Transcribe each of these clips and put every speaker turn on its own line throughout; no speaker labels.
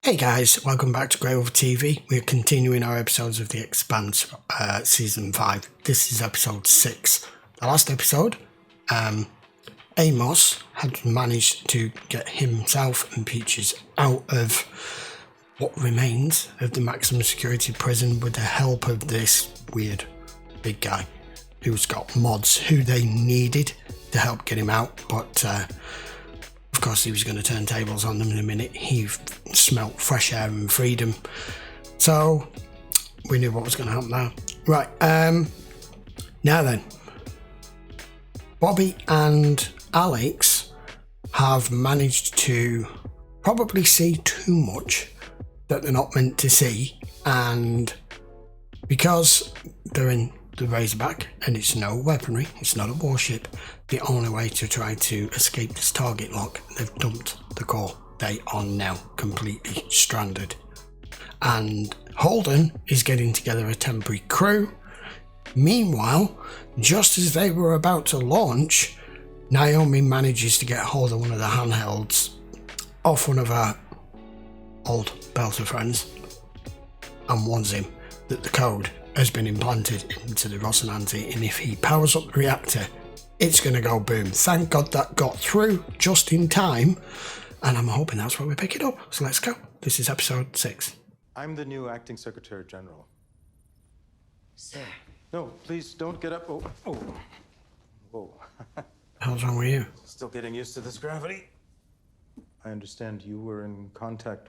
Hey guys, welcome back to GreyWolf TV. We're continuing our episodes of The Expanse, Season 5. This is Episode 6. The last episode, Amos had managed to get himself and Peaches out of what remains of the maximum security prison with the help of this weird big guy who's got mods who they needed to help get him out, but of course, he was going to turn tables on them in a minute. He smelt fresh air and freedom. So, we knew what was going to happen now. Right, now then. Bobby and Alex have managed to probably see too much that they're not meant to see. And because they're in the Razorback and it's no weaponry, it's not a warship, the only way to try to escape this target lock, they've dumped the core. They are now completely stranded. And Holden is getting together a temporary crew. Meanwhile, just as they were about to launch, Naomi manages to get hold of one of the handhelds off one of her old Belter friends and warns him that the code has been implanted into the Rocinante, and if he powers up the reactor, it's going to go boom. Thank God that got through just in time, and I'm hoping that's where we pick it up. So let's go. This is episode 6.
I'm the new acting Secretary General.
Sir.
No, please don't get up. Oh. Whoa.
How's wrong with you?
Still getting used to this gravity. I understand you were in contact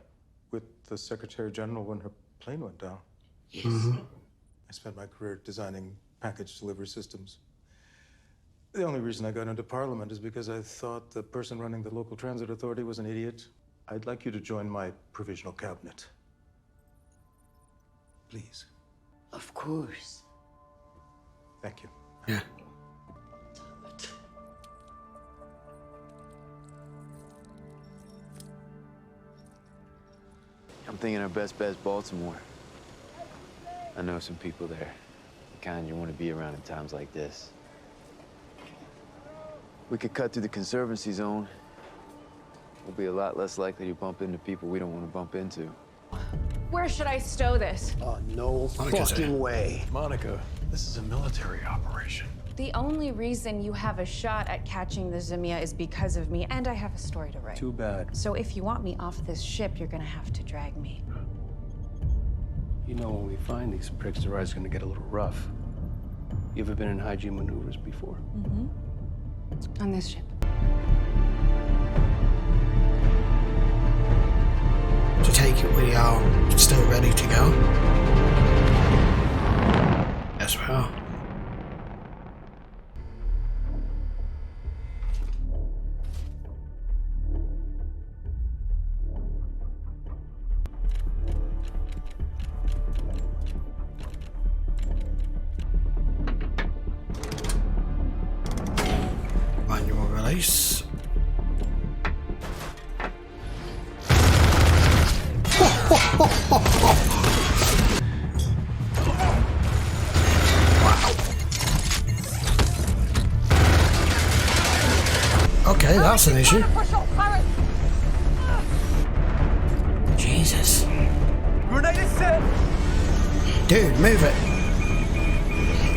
with the Secretary General when her plane went down.
Yes.
Mm-hmm.
I spent my career designing package delivery systems. The only reason I got into Parliament is because I thought the person running the local transit authority was an idiot. I'd like you to join my provisional cabinet. Please.
Of course.
Thank you.
Yeah.
I'm thinking our best bet's Baltimore. I know some people there, the kind you want to be around in times like this. We could cut through the Conservancy zone. We'll be a lot less likely to bump into people we don't want to bump into.
Where should I stow this?
No fucking way.
Monica, this is a military operation.
The only reason you have a shot at catching the Zemia is because of me, and I have a story to write.
Too bad.
So if you want me off this ship, you're gonna have to drag me.
You know, when we find these pricks, the ride's gonna get a little rough. You ever been in high G maneuvers before?
Mm-hmm. On this ship.
To take it, we are still ready to go. Yes, we are. Manual release. Okay, that's an issue. Jesus.
Grenade is set.
Dude, move it.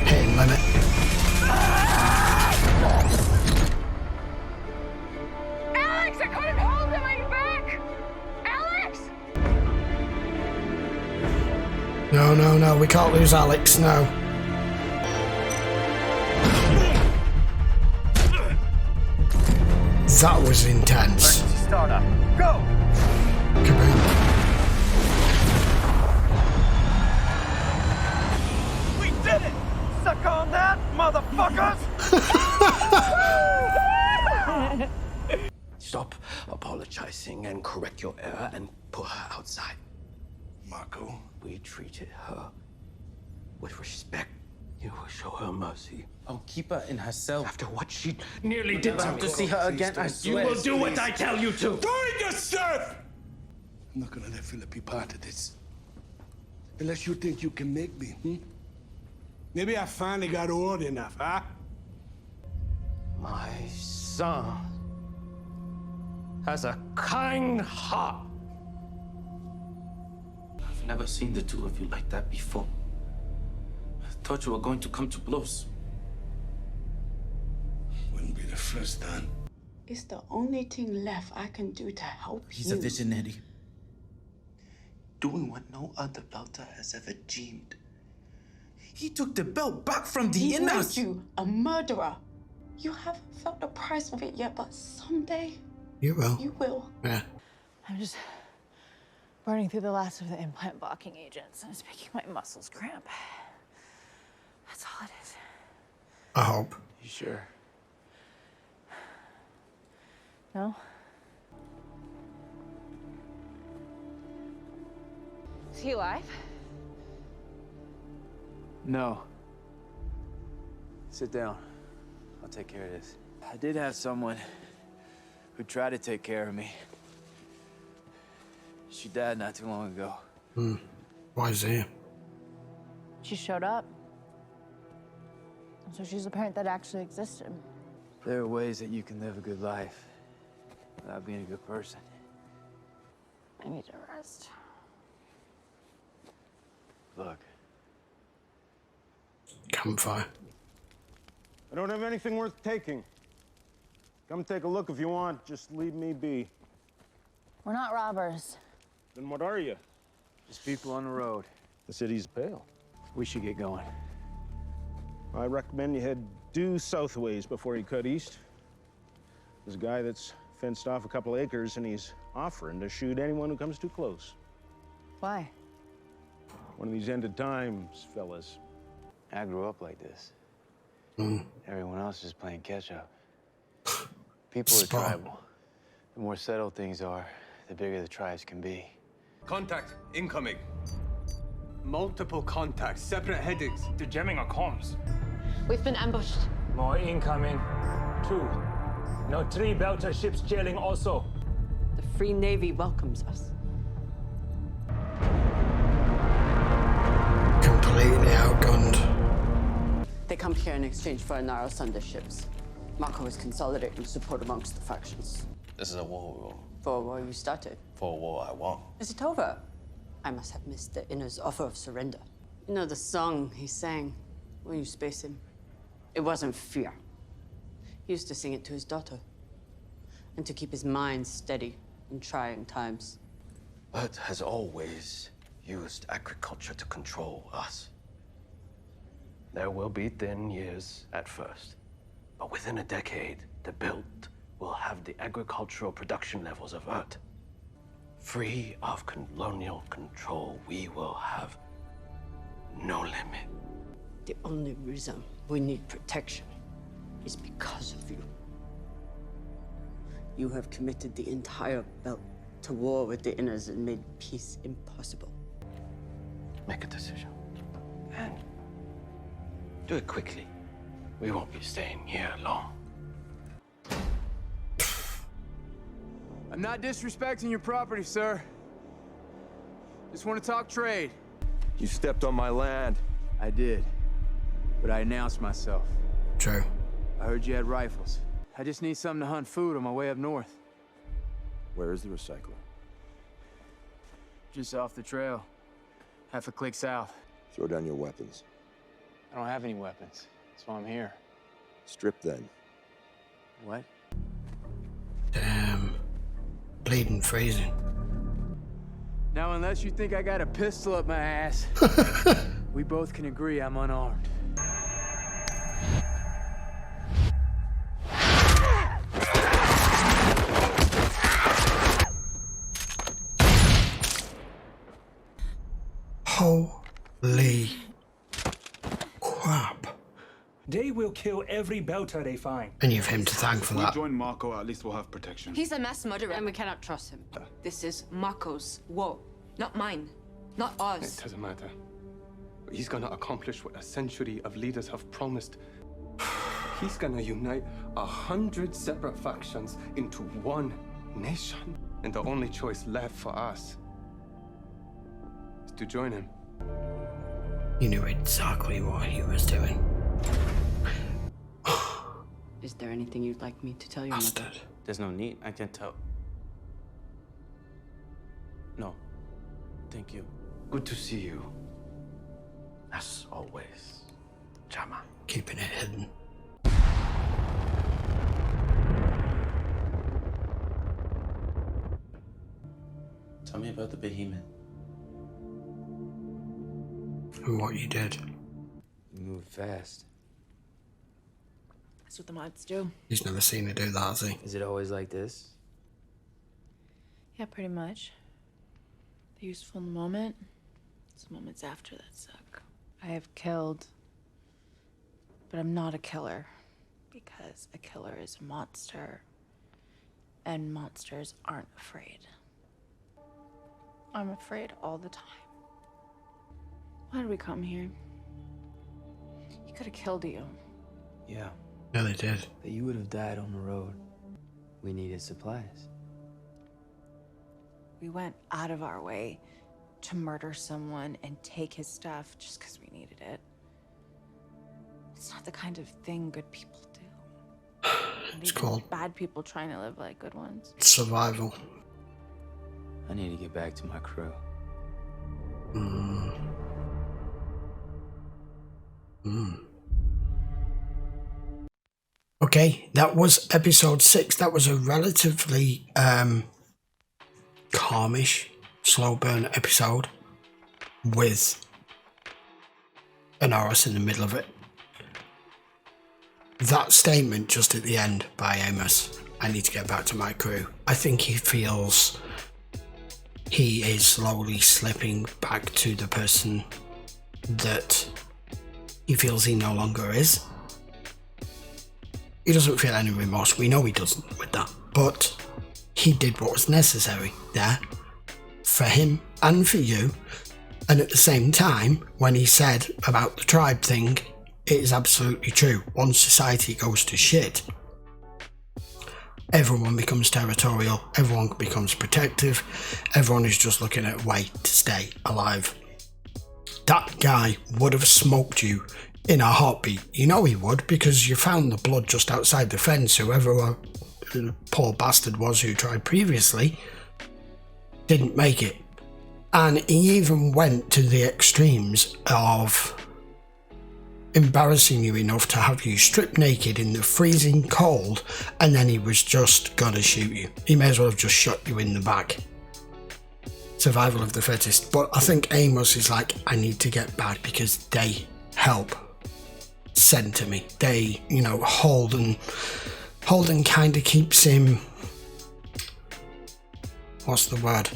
Hitting limit.
Alex, I couldn't hold him. Are you back? Alex!
No, we can't lose Alex, no. That was intense.
Emergency startup. Go!
Kaboom.
We did it! Suck on that, motherfuckers!
Stop apologizing and correct your error and put her outside.
Marco?
We treated her with respect. You will show her mercy.
I'll keep her in her cell.
After what she nearly did to
I'll
me.
to see her again, I swear.
You will do what I tell you to.
Doing yourself! I'm not gonna let Philip be part of this. Unless you think you can make me, Maybe I finally got old enough, huh?
My son has a kind heart. I've never seen the two of you like that before. I thought you were going to come to blows.
Wouldn't be the first time.
It's the only thing left I can do to help you.
He's a visionary. Doing what no other belter has ever dreamed. He took the belt back from the
He
inners.
made you a murderer. You haven't felt the price of it yet, but someday
You will.
you will.
Yeah.
I'm just burning through the last of the implant blocking agents, and it's making my muscles cramp. That's all it is.
I hope.
You sure?
No? Is he alive?
No. Sit down. I'll take care of this. I did have someone who tried to take care of me. She died not too long ago.
Why is he?
She showed up. So she's a parent that actually existed.
There are ways that you can live a good life without being a good person.
I need to rest.
Look.
Campfire.
I don't have anything worth taking. Come take a look if you want. Just leave me be.
We're not robbers.
Then what are you?
Just people on the road.
The city's pale.
We should get going.
I recommend you head due southways before you cut east. There's a guy that's fenced off a couple acres, and he's offering to shoot anyone who comes too close.
Why?
One of these end of times, fellas.
I grew up like this. Everyone else is playing catch up. People are
Spot.
tribal. The more settled things are, the bigger the tribes can be.
Contact incoming. Multiple contacts, separate headings.
They're jamming our comms.
We've been ambushed.
More incoming. 2. Now 3 Belter ships jailing also.
The Free Navy welcomes us.
Completely outgunned.
They come here in exchange for our narrow Sunder ships. Mako is consolidating support amongst the factions.
This is a war
For a war you started.
for a war I won.
Is it over? I must have missed the Inner's offer of surrender. You know the song he sang when you space him? It wasn't fear. He used to sing it to his daughter. And to keep his mind steady in trying times.
Earth has always used agriculture to control us.
There will be thin years at first,
But within a decade, the Belt will have the agricultural production levels of Earth. Free of colonial control, we will have no limit.
The only reason we need protection is because of you. You have committed the entire Belt to war with the Inners and made peace impossible.
Make a decision. And do it quickly. We won't be staying here long.
I'm not disrespecting your property, sir. Just want to talk trade.
You stepped on my land.
I did, but I announced myself.
True.
I heard you had rifles. I just need something to hunt food on my way up north.
Where is the recycler?
Just off the trail. Half a click south.
Throw down your weapons.
I don't have any weapons. That's why I'm here.
Strip then.
What?
Damn. Bleeding freezing.
Now, unless you think I got a pistol up my ass, we both can agree I'm unarmed.
Holy crap.
They will kill every Belter they find.
And you've him to thank for that.
Join Marco, at least we'll have protection.
He's a mass murderer, and we cannot trust him. This is Mako's war, not mine, not
It
ours.
doesn't matter. He's gonna accomplish what a century of leaders have promised. He's gonna unite 100 separate factions into one nation. And the only choice left for us is to join him.
You knew exactly what he was doing.
Is there anything you'd like me to tell you, Mother?
Bastard.
There's no need. I can tell. No. Thank you.
Good to see you. As always, Jama.
Keeping it hidden.
Tell me about the behemoth.
And what you did.
You move fast.
That's what the mods do.
He's never seen her do that, has he?
Is it always like this?
Yeah, pretty much. They're useful in the moment. It's moments after that suck. I have killed, but I'm not a killer. Because a killer is a monster. And monsters aren't afraid. I'm afraid all the time. Why did we come here? He could have killed you.
Yeah.
Yeah, they did.
But you would have died on the road. We needed supplies.
We went out of our way to murder someone and take his stuff just because we needed it. It's not the kind of thing good people do.
It's called
bad people trying to live like good ones.
survival.
I need to get back to my crew.
Okay, that was episode 6. That was a relatively calmish, slow burn episode with an Horus in the middle of it. That statement just at the end by Amos, I need to get back to my crew. I think he feels he is slowly slipping back to the person that he feels he no longer is. He doesn't feel any remorse. We know he doesn't with that. But he did what was necessary there for him and for you. And at the same time, when he said about the tribe thing, it is absolutely true. Once society goes to shit, everyone becomes territorial, everyone becomes protective, everyone is just looking at a way to stay alive. That guy would have smoked you in a heartbeat. You know he would, because you found the blood just outside the fence. Whoever the poor bastard was who tried previously didn't make it. And he even went to the extremes of embarrassing you enough to have you stripped naked in the freezing cold, and then he was just gonna shoot you. He may as well have just shot you in the back. Survival of the fittest. But I think Amos is like, I need to get back because they help centre me. They, you know, Holden kind of keeps him, what's the word?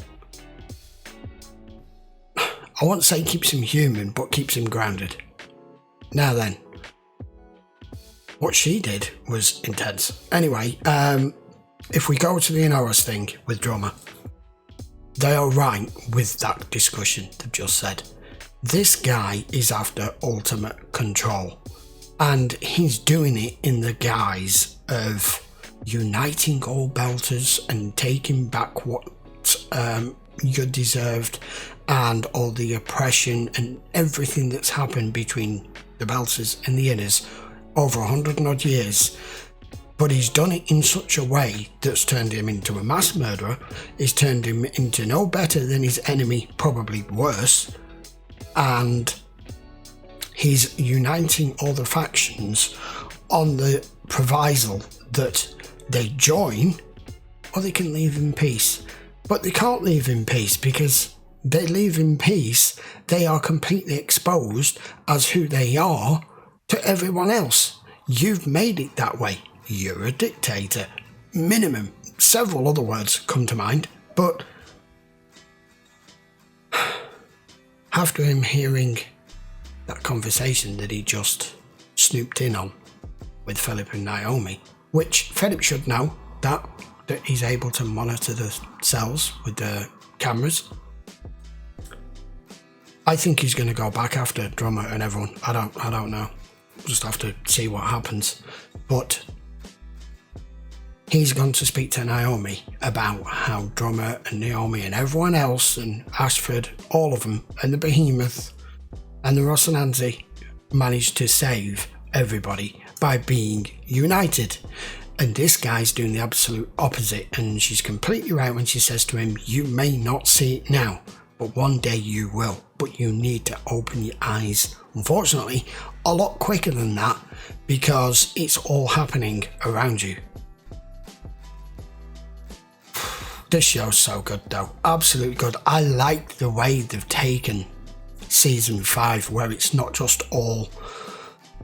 I won't say keeps him human, but keeps him grounded. Now then, what she did was intense. Anyway, if we go to the Inoros thing with Drummer, they are right with that discussion they've just said. This guy is after ultimate control, and he's doing it in the guise of uniting all Belters and taking back what you deserved, and all the oppression and everything that's happened between the Belters and the Inners over 100 and odd years. But he's done it in such a way that's turned him into a mass murderer. He's turned him into no better than his enemy, probably worse. And he's uniting all the factions on the proviso that they join or they can leave in peace. But they can't leave in peace, because they leave in peace, they are completely exposed as who they are to everyone else. You've made it that way. You're a dictator. Minimum. Several other words come to mind, but after him hearing that conversation that he just snooped in on with Philip and Naomi, which Philip should know that he's able to monitor the cells with the cameras. I think he's going to go back after Drummer and everyone. I don't know. Just have to see what happens. But he's going to speak to Naomi about how Drummer and Naomi and everyone else and Ashford, all of them, and the Behemoth and the Rocinante managed to save everybody by being united. And this guy's doing the absolute opposite, and she's completely right when she says to him, you may not see it now, but one day you will. But you need to open your eyes, unfortunately, a lot quicker than that, because it's all happening around you. This show's so good though, absolutely good. I like the way they've taken season 5, where it's not just all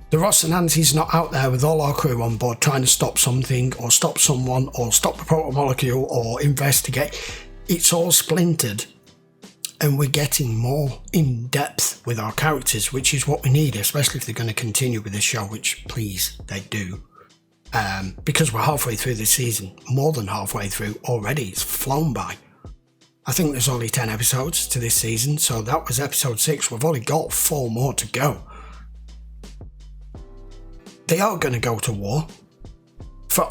the Ross and Nancy's not out there with all our crew on board trying to stop something or stop someone or stop the proto-molecule or investigate. It's all splintered, and we're getting more in depth with our characters, which is what we need, especially if they're going to continue with the show, which please they do. Because we're halfway through this season, more than halfway through already. It's flown by. I think there's only 10 episodes to this season, so that was episode 6. We've only got 4 more to go. They are going to go to war, for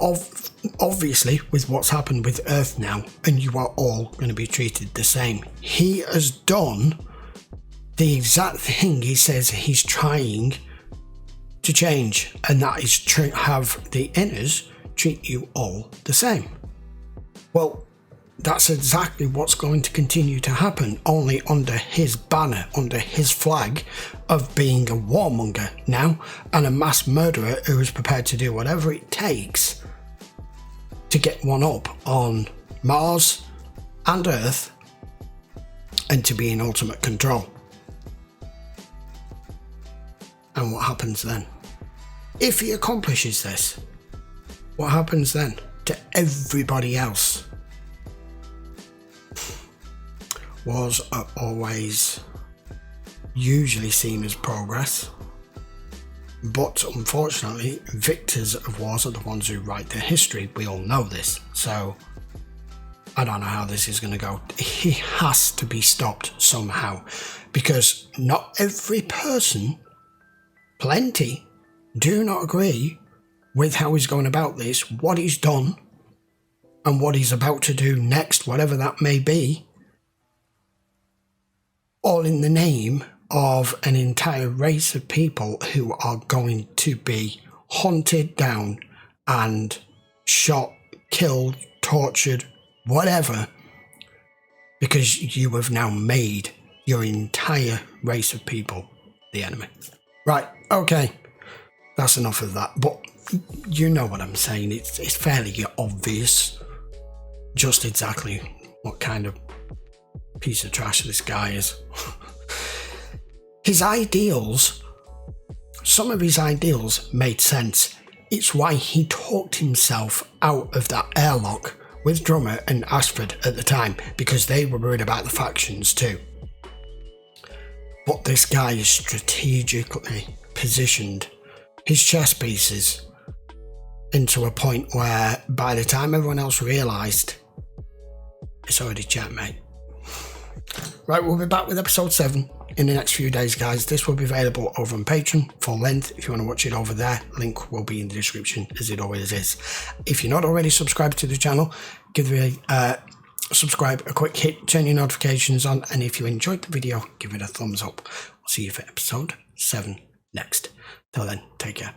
obviously with what's happened with Earth now, and you are all going to be treated the same. He has done the exact thing he says he's trying to change, and that is have the inners treat you all the same. Well, that's exactly what's going to continue to happen, only under his banner, under his flag of being a warmonger now and a mass murderer who is prepared to do whatever it takes to get one up on Mars and Earth and to be in ultimate control. And what happens then? If he accomplishes this, what happens then to everybody else? Wars are always usually seen as progress, but unfortunately victors of wars are the ones who write their history. We all know this, so I don't know how this is going to go. He has to be stopped somehow, because not every person, plenty, do not agree with how he's going about this, what he's done, and what he's about to do next, whatever that may be. All in the name of an entire race of people who are going to be hunted down and shot, killed, tortured, whatever, because you have now made your entire race of people the enemy. Right, okay, that's enough of that, but you know what I'm saying. It's fairly obvious just exactly what kind of piece of trash this guy is. His ideals, some of his ideals made sense. It's why he talked himself out of that airlock with Drummer and Ashford at the time, because they were worried about the factions too. But this guy is strategically positioned his chess pieces into a point where by the time everyone else realised, it's already checkmate. Right, we'll be back with episode 7 in the next few days, guys. This will be available over on Patreon, full length. If you want to watch it over there, link will be in the description, as it always is. If you're not already subscribed to the channel, give it a subscribe, a quick hit, turn your notifications on, and if you enjoyed the video, give it a thumbs up. We'll see you for episode 7 next. Till then, take care.